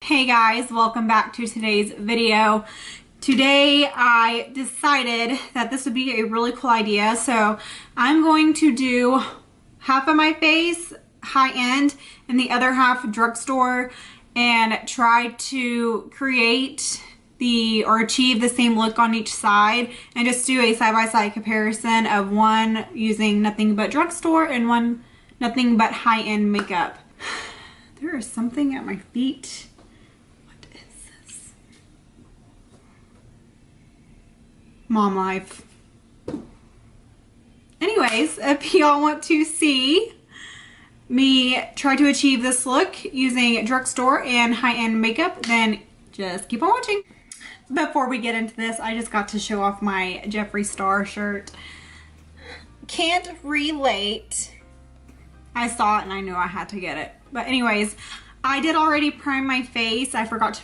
Hey guys, welcome back to today's video. Today I decided that this would be a really cool idea, so I'm going to do half of my face high-end and the other half drugstore and try to create or achieve the same look on each side and just do a side-by-side comparison of one using nothing but drugstore and one nothing but high-end makeup. There is something at my feet. Mom life. Anyways, if y'all want to see me try to achieve this look using drugstore and high-end makeup, then just keep on watching. Before we get into this, I just got to show off my Jeffree Star shirt. Can't relate. I saw it and I knew I had to get it. But anyways, I did already prime my face. I forgot to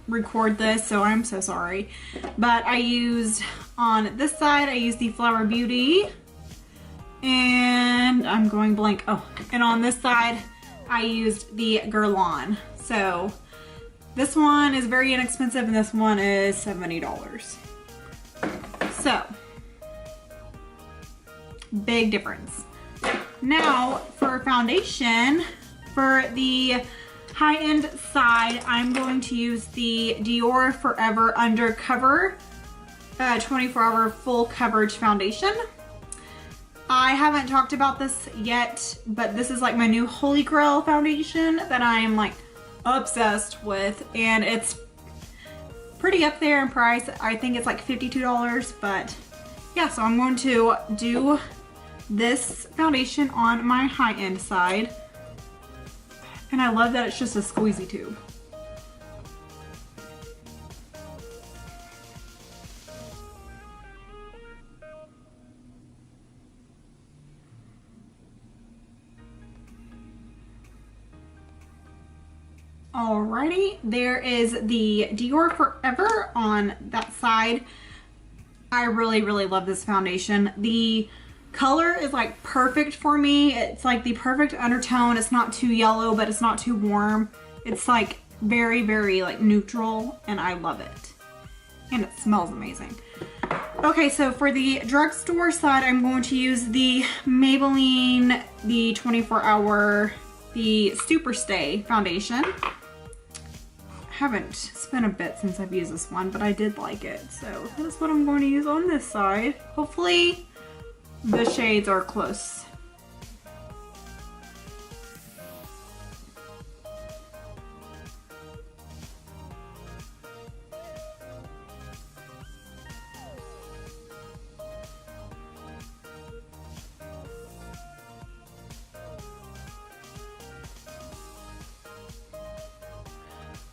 record this, so I'm so sorry. But I used, on this side, I used the Flower Beauty, and I'm going blank. Oh, and on this side, I used the Guerlain. So this one is very inexpensive, and this one is $70. So, big difference. Now, for foundation, for the high-end side, I'm going to use the Dior Forever Undercover 24-hour full coverage foundation. I haven't talked about this yet, but this is like my new Holy Grail foundation that I'm like obsessed with, and it's pretty up there in price. I think it's like $52, but yeah, so I'm going to do this foundation on my high-end side. And I love that it's just a squeezy tube. Alrighty, there is the Dior Forever on that side. I really love this foundation. The color is like perfect for me. It's like the perfect undertone. It's not too yellow, but it's not too warm. It's like very like neutral, and I love it. And it smells amazing. Okay, so for the drugstore side, I'm going to use the Maybelline, the 24-hour, the Super Stay foundation. It's been a bit since I've used this one, but I did like it. So that's what I'm going to use on this side. Hopefully the shades are close.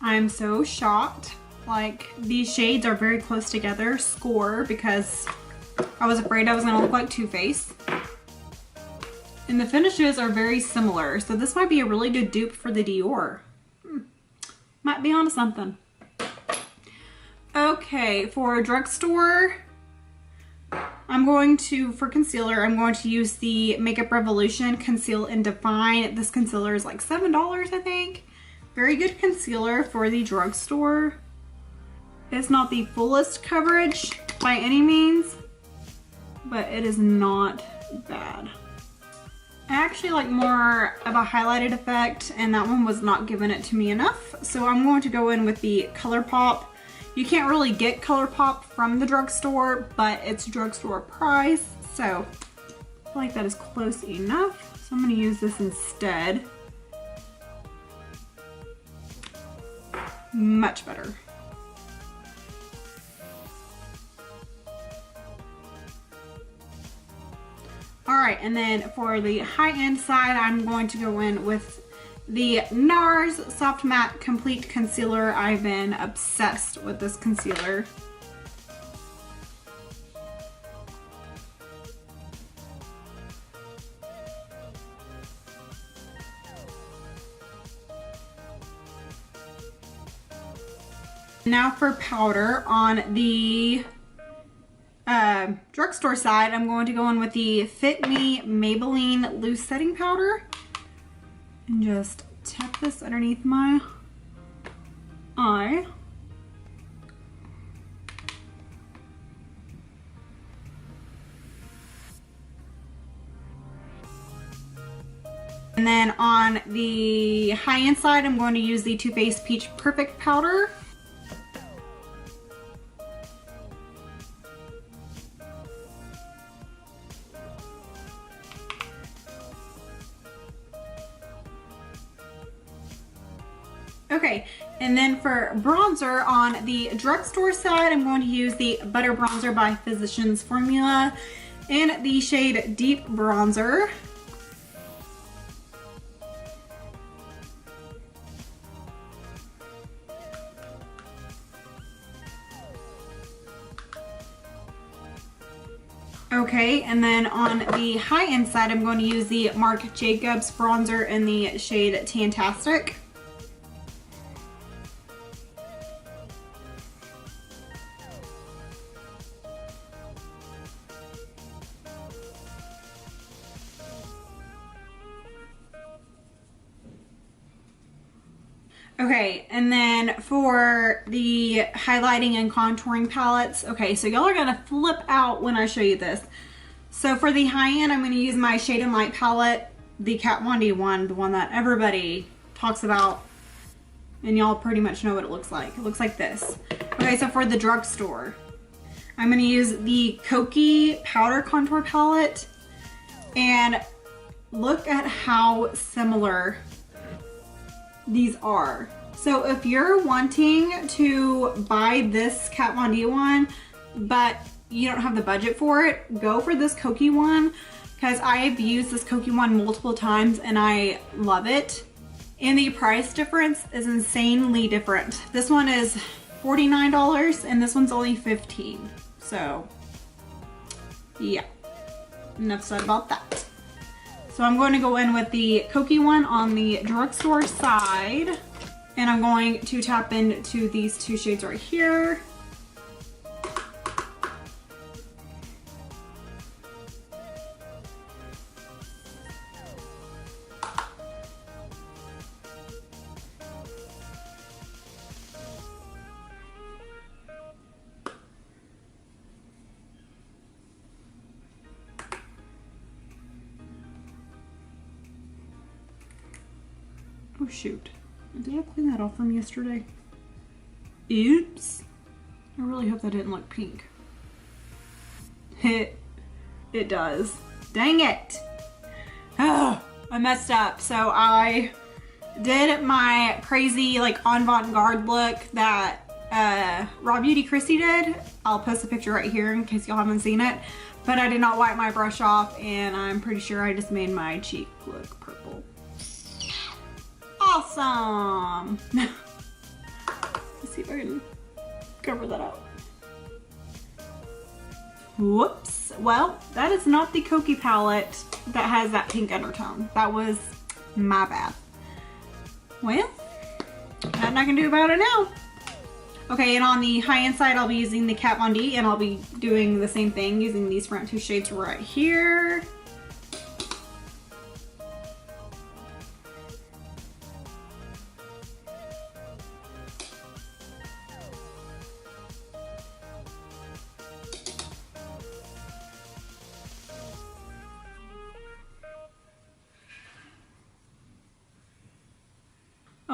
I'm so shocked. Like, these shades are very close together. Score, because I was afraid I was gonna look like Too-Faced. And the finishes are very similar, so this might be a really good dupe for the Dior. Might be onto something. Okay, for drugstore, for concealer, I'm going to use the Makeup Revolution Conceal and Define. This concealer is like $7, I think. Very good concealer for the drugstore. It's not the fullest coverage by any means, but it is not bad. I actually like more of a highlighted effect, and that one was not giving it to me enough. So I'm going to go in with the ColourPop. You can't really get ColourPop from the drugstore, but it's drugstore price. So I feel like that is close enough. So I'm going to use this instead. Much better. Alright, and then for the high-end side, I'm going to go in with the NARS Soft Matte Complete Concealer. I've been obsessed with this concealer. Now for powder, on the drugstore side, I'm going to go in with the Fit Me Maybelline Loose Setting Powder and just tap this underneath my eye. And then on the high-end side, I'm going to use the Too Faced Peach Perfect Powder. Okay, and then for bronzer on the Drugstore side, I'm going to use the Butter Bronzer by Physicians Formula in the shade Deep Bronzer. Okay, and then on the high-end side, I'm going to use the Marc Jacobs bronzer in the shade Tantastic. Okay, and then for the highlighting and contouring palettes, okay, so y'all are gonna flip out when I show you this. So for the high end, I'm gonna use my Shade and Light palette, the Kat Von D one, the one that everybody talks about, and y'all pretty much know what it looks like. It looks like this. Okay, so for the Drugstore, I'm gonna use the Kokie Powder Contour Palette, and look at how similar these are. So if you're wanting to buy this Kat Von D one, but you don't have the budget for it, go for this Kokie one, because I've used this Kokie one multiple times and I love it. And the price difference is insanely different. This one is $49 and this one's only $15. So yeah, enough said about that. So I'm going to go in with the Kokie one on the Drugstore side, and I'm going to tap into these two shades right here. Oh shoot, did I clean that off from yesterday? Oops. I really hope that didn't look pink. It does. Dang it. Oh, I messed up. So I did my crazy like avant-garde look that Raw Beauty Christy did. I'll post a picture right here in case y'all haven't seen it. But I did not wipe my brush off and I'm pretty sure I just made my cheek look purple. Awesome. Let's see if I can cover that up. Whoops. Well, that is not the Kokie palette that has that pink undertone. That was my bad. Well, nothing I can do about it now. Okay, and on the high-end side, I'll be using the Kat Von D, and I'll be doing the same thing, using these front two shades right here.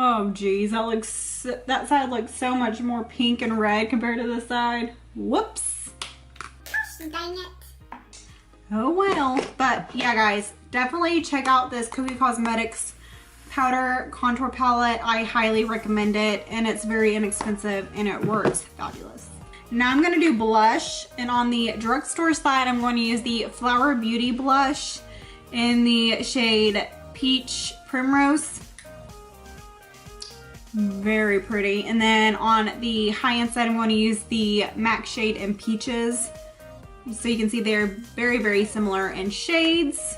Oh geez, that side looks so much more pink and red compared to this side. Whoops. Dang it. Oh well. But yeah guys, definitely check out this Kokie Cosmetics powder contour palette. I highly recommend it and it's very inexpensive and it works fabulous. Now I'm going to do blush, and on the Drugstore side I'm going to use the Flower Beauty blush in the shade Peach Primrose. Very pretty. And then on the high-end side, I'm going to use the MAC shade in Peaches. So you can see they're very, very similar in shades.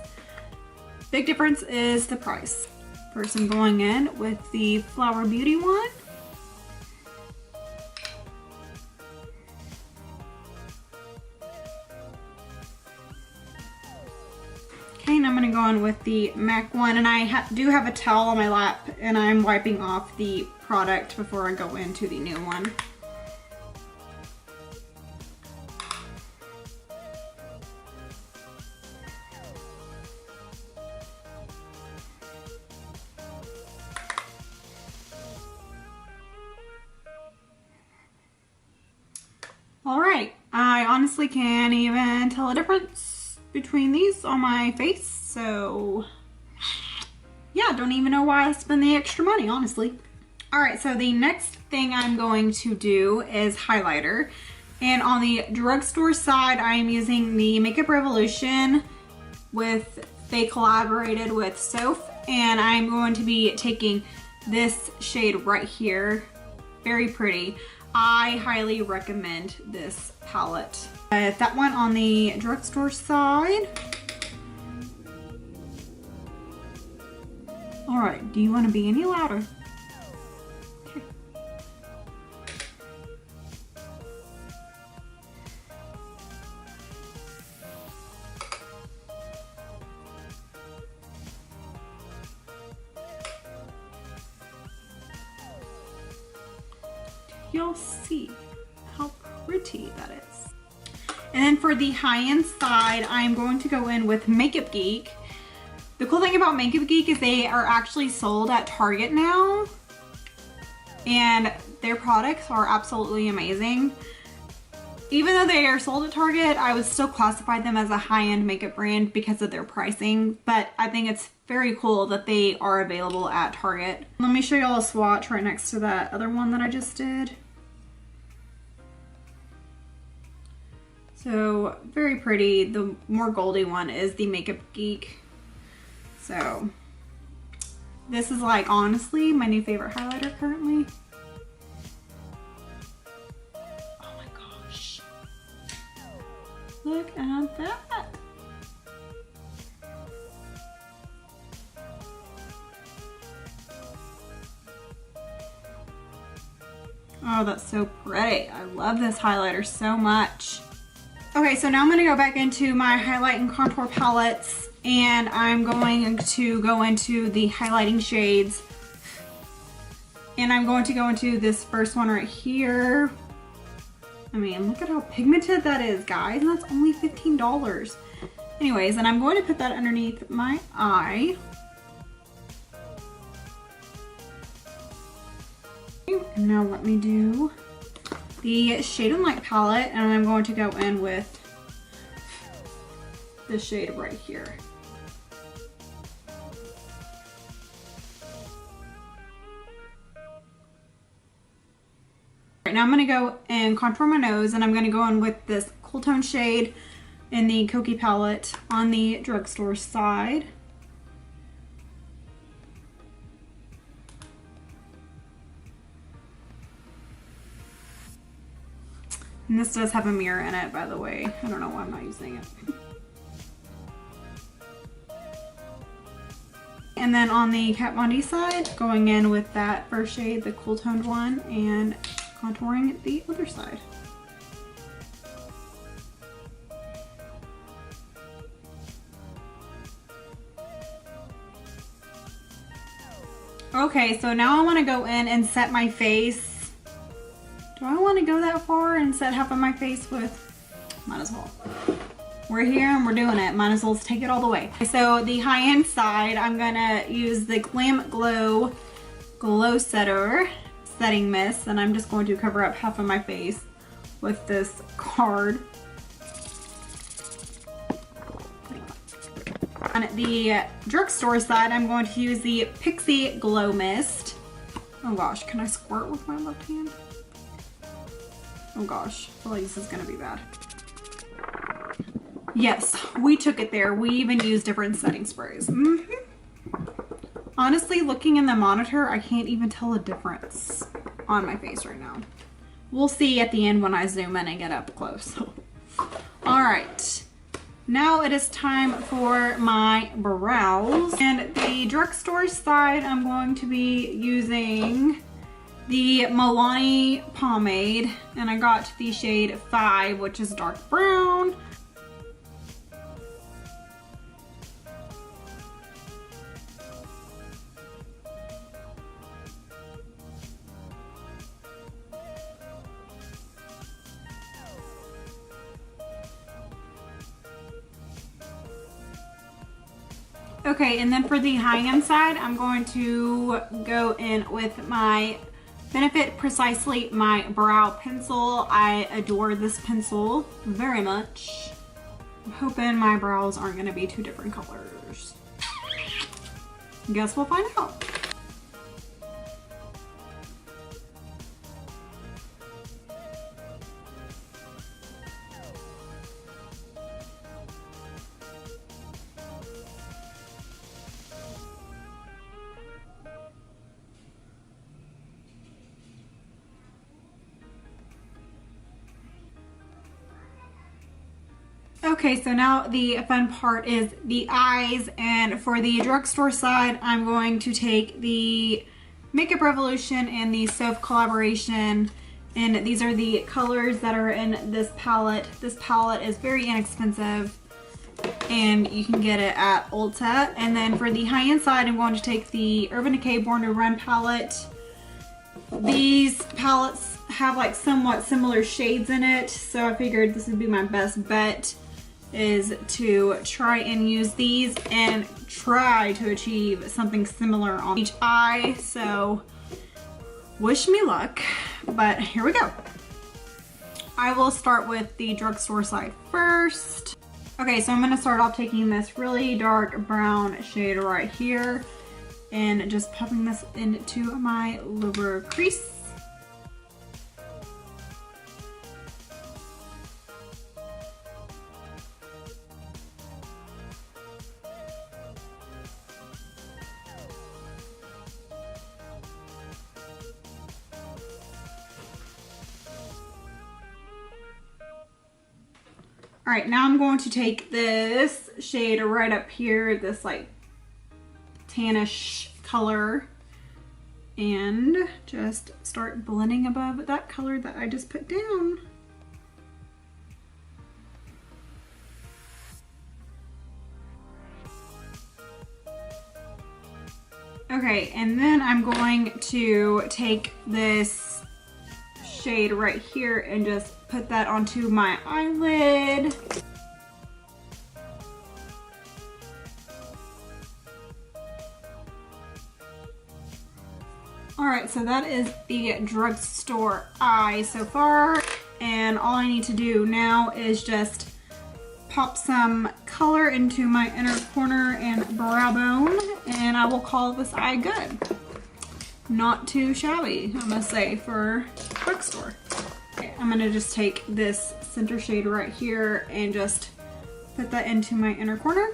Big difference is the price. First, I'm going in with the Flower Beauty one. Okay, and I'm going to go in with the MAC one, and I do have a towel on my lap, and I'm wiping off the product before I go into the new one. All right, I honestly can't even tell a difference between these on my face, so yeah, don't even know why I spend the extra money, honestly. All right, so the next thing I'm going to do is highlighter. And on the Drugstore side, I'm using the Makeup Revolution they collaborated with Soph, and I'm going to be taking this shade right here. Very pretty. I highly recommend this palette. That one on the Drugstore side. All right, do you want to be any louder? Okay. You'll see how pretty that is. And then for the high-end side, I'm going to go in with Makeup Geek. The cool thing about Makeup Geek is they are actually sold at Target now, and their products are absolutely amazing. Even though they are sold at Target, I would still classify them as a high-end makeup brand because of their pricing, but I think it's very cool that they are available at Target. Let me show y'all a swatch right next to that other one that I just did. So very pretty. The more goldy one is the Makeup Geek. So this is like honestly my new favorite highlighter currently. Oh my gosh. Look at that. Oh, that's so pretty. I love this highlighter so much. Okay, so now I'm gonna go back into my highlight and contour palettes, and I'm going to go into the highlighting shades. And I'm going to go into this first one right here. I mean, look at how pigmented that is, guys, and that's only $15. Anyways, and I'm going to put that underneath my eye. And now let me do the Shade and Light palette, and I'm going to go in with this shade right here. Right, now I'm going to go and contour my nose, and I'm going to go in with this cool tone shade in the Koki palette on the Drugstore side. And this does have a mirror in it, by the way. I don't know why I'm not using it. And then on the Kat Von D side, going in with that first shade, the cool toned one, and contouring the other side. Okay, so now I want to go in and set my face. Do I want to go that far and set half of my face with? Might as well. We're here and we're doing it. Might as well take it all the way. So the high-end side, I'm gonna use the Glam Glow Glow Setter Setting Mist, and I'm just going to cover up half of my face with this card. On the Drugstore side, I'm going to use the Pixie Glow Mist. Oh gosh, can I squirt with my left hand? Oh gosh, I feel like this is gonna be bad. Yes, we took it there. We even used different setting sprays. Honestly, looking in the monitor, I can't even tell a difference on my face right now. We'll see at the end when I zoom in and get up close. All right, now it is time for my brows. And the Drugstore side, I'm going to be using the Milani pomade, and I got the shade 5, which is dark brown. Okay, and then for the high-end side, I'm going to go in with my Benefit Precisely My Brow Pencil. I adore this pencil very much. I'm hoping my brows aren't going to be two different colors. Guess we'll find out. Okay, so now the fun part is the eyes, and for the drugstore side, I'm going to take the Makeup Revolution and the Soph collaboration, and these are the colors that are in this palette. This palette is very inexpensive, and you can get it at Ulta. And then for the high-end side, I'm going to take the Urban Decay Born to Run palette. These palettes have like somewhat similar shades in it, so I figured this would be my best bet, is to try and use these and try to achieve something similar on each eye. So wish me luck, but here we go. I will start with the drugstore side first. Okay, so I'm gonna start off taking this really dark brown shade right here and just popping this into my lower crease. All right, now I'm going to take this shade right up here, this like tannish color, and just start blending above that color that I just put down. Okay, and then I'm going to take this shade right here and just put that onto my eyelid. Alright, so that is the drugstore eye so far, and all I need to do now is just pop some color into my inner corner and brow bone, and I will call this eye good. Not too shabby, I must say, for drugstore. Okay, I'm gonna just take this center shade right here and just put that into my inner corner.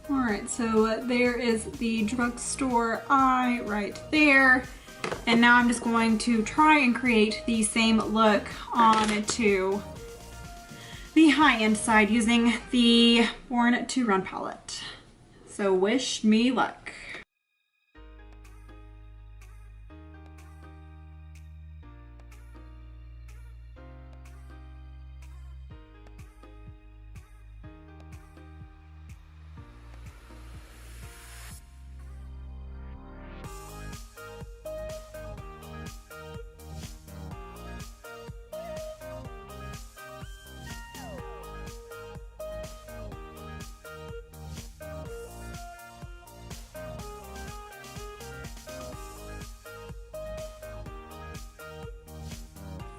Alright, so there is the drugstore eye right there. And now I'm just going to try and create the same look onto the high-end side using the Born to Run palette. So wish me luck.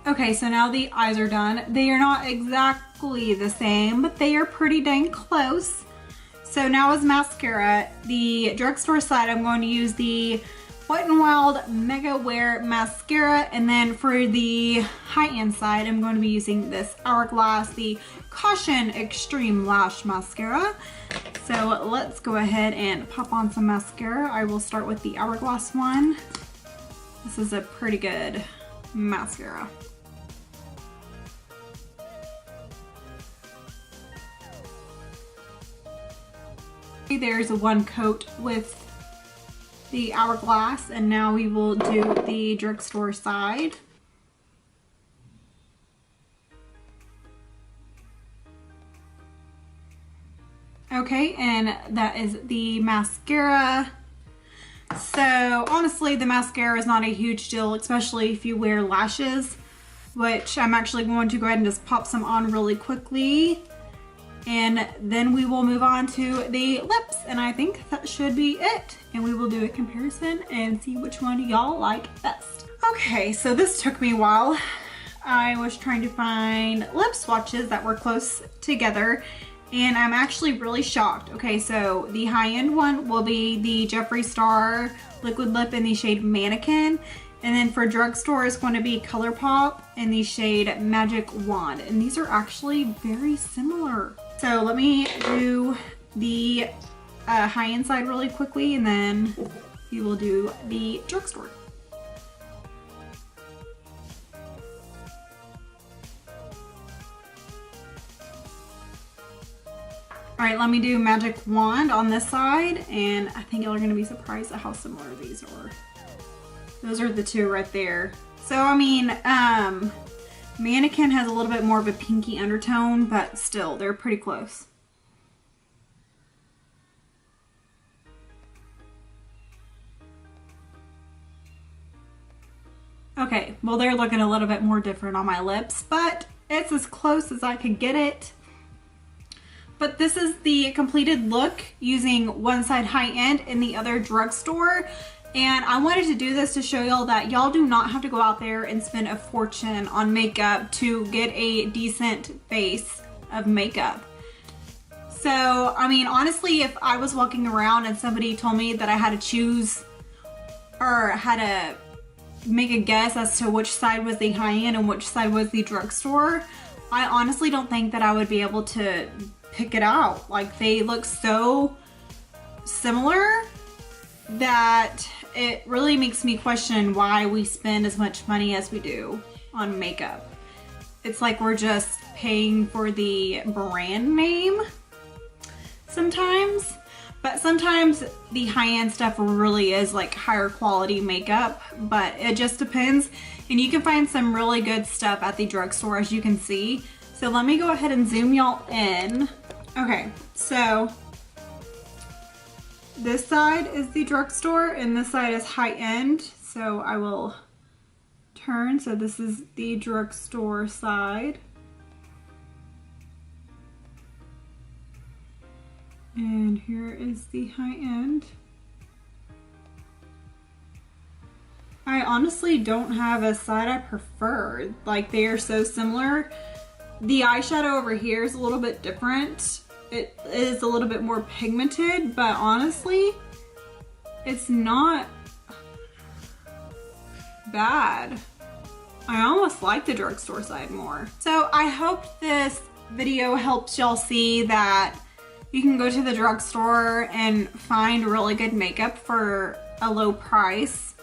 Okay, so now the eyes are done. They are not exactly the same, but they are pretty dang close. So now as mascara, the drugstore side, I'm going to use the Wet n Wild Mega Wear Mascara, and then for the high-end side, I'm going to be using this Hourglass, the Caution Extreme Lash Mascara. So let's go ahead and pop on some mascara. I will start with the Hourglass one. This is a pretty good mascara. There's one coat with the Hourglass, and now we will do the drugstore side. Okay, and that is the mascara. So honestly, the mascara is not a huge deal, especially if you wear lashes, which I'm actually going to go ahead and just pop some on really quickly. And then we will move on to the lips, and I think that should be it. And we will do a comparison and see which one y'all like best. Okay, so this took me a while. I was trying to find lip swatches that were close together, and I'm actually really shocked. Okay, so the high-end one will be the Jeffree Star liquid lip in the shade Mannequin. And then for Drugstore is going to be ColourPop in the shade Magic Wand. And these are actually very similar. So let me do the high-end side really quickly, and then we will do the Drugstore. All right, let me do Magic Wand on this side, and I think y'all are gonna be surprised at how similar these are. Those are the two right there. So, I mean, Mannequin has a little bit more of a pinky undertone, but still, they're pretty close. Okay, well, they're looking a little bit more different on my lips, but it's as close as I could get it. But this is the completed look using one side high-end and the other Drugstore. And I wanted to do this to show y'all that y'all do not have to go out there and spend a fortune on makeup to get a decent base of makeup. So, I mean, honestly, if I was walking around and somebody told me that I had to choose or had to make a guess as to which side was the high-end and which side was the Drugstore, I honestly don't think that I would be able to pick it out. Like, they look so similar that it really makes me question why we spend as much money as we do on makeup. It's like we're just paying for the brand name sometimes, but sometimes the high-end stuff really is like higher quality makeup, but it just depends. And you can find some really good stuff at the Drugstore, as you can see. So let me go ahead and zoom y'all in. Okay, so this side is the Drugstore and this side is high-end. So I will turn. So this is the Drugstore side. And here is the high-end. I honestly don't have a side I prefer. Like, they are so similar. The eyeshadow over here is a little bit different. It is a little bit more pigmented, but honestly, it's not bad. I almost like the Drugstore side more. So I hope this video helps y'all see that you can go to the Drugstore and find really good makeup for a low price.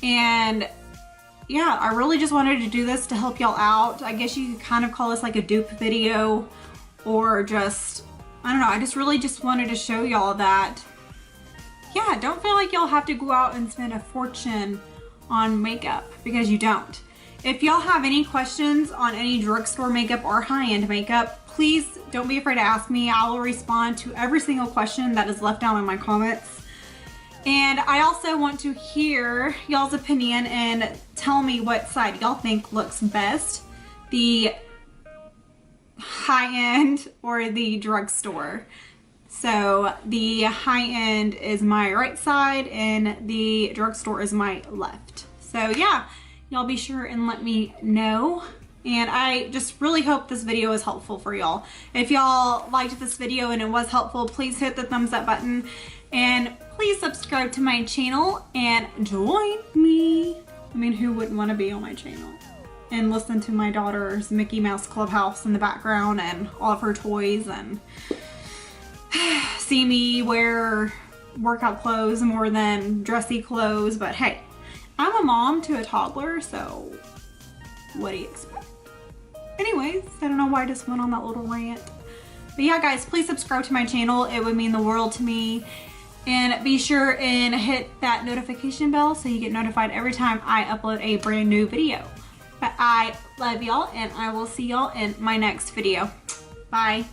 And yeah, I really just wanted to do this to help y'all out. I guess you could kind of call this like a dupe video, or just, I don't know, I just really just wanted to show y'all that, yeah, don't feel like y'all have to go out and spend a fortune on makeup, because you don't. If y'all have any questions on any Drugstore makeup or high-end makeup, please don't be afraid to ask me. I will respond to every single question that is left down in my comments. And I also want to hear y'all's opinion and tell me what side y'all think looks best, the high-end or the Drugstore. So the high-end is my right side and the Drugstore is my left. So yeah, y'all be sure and let me know. And I just really hope this video is helpful for y'all. If y'all liked this video and it was helpful, please hit the thumbs up button. And please subscribe to my channel and join me. I mean, who wouldn't want to be on my channel and listen to my daughter's Mickey Mouse Clubhouse in the background and all of her toys, and see me wear workout clothes more than dressy clothes. But hey, I'm a mom to a toddler, so what do you expect? Anyways, I don't know why I just went on that little rant. But yeah, guys, please subscribe to my channel. It would mean the world to me. And be sure and hit that notification bell so you get notified every time I upload a brand new video. But I love y'all, and I will see y'all in my next video. Bye.